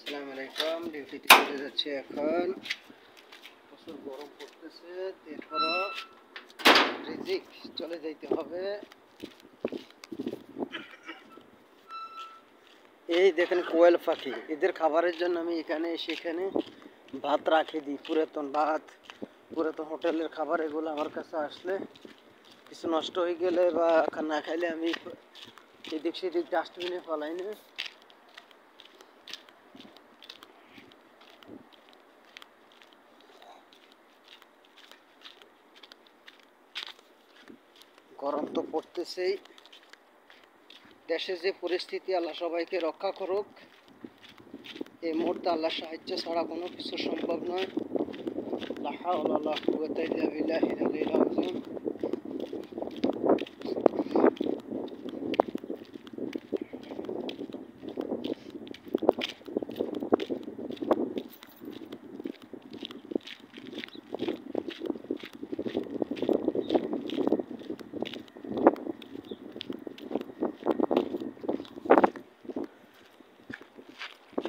আসসালামু আলাইকুম। ডিউটিতে চলে যাচ্ছি এখন। প্রচুর গরম পড়তেছে, এরপরও রিজিক চলে যাইতে হবে। এই দেখেন কোয়েল পাখি, এদের খাবারের জন্য আমি এখানে সেখানে ভাত রাখি দিই, পুরাতন ভাত, পুরাতন হোটেলের খাবার। এগুলো আমার কাছে আসলে কিছু নষ্ট হয়ে গেলে বা না খাইলে আমি এদিক সেদিক ডাস্টবিনে ফেলাই না। গরম তো পড়তেছেই, দেশের যে পরিস্থিতি, আল্লাহ সবাইকে রক্ষা করুক। এই মুহূর্তে আল্লাহর সাহায্য ছাড়া কোনো কিছু সম্ভব নয়। লা হাওলা ওয়ালা কুওয়াতা ইল্লা বিল্লাহিল আলিয়্যিল আযীম।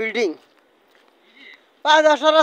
बिल्डिंग 5-10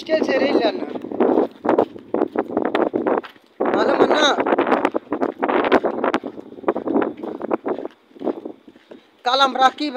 स्टेल से रेल लेना मालूम है ना. kalam rakib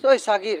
soy sagir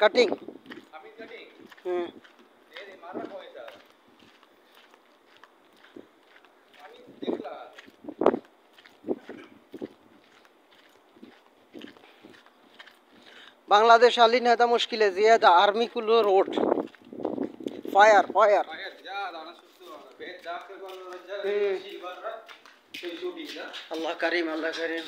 cutting Bangladesh आली ना था मुश्किल है ज़्यादा आर्मी कुलो रोड फायर फायर अल्लाह करीम अल्लाह करीम.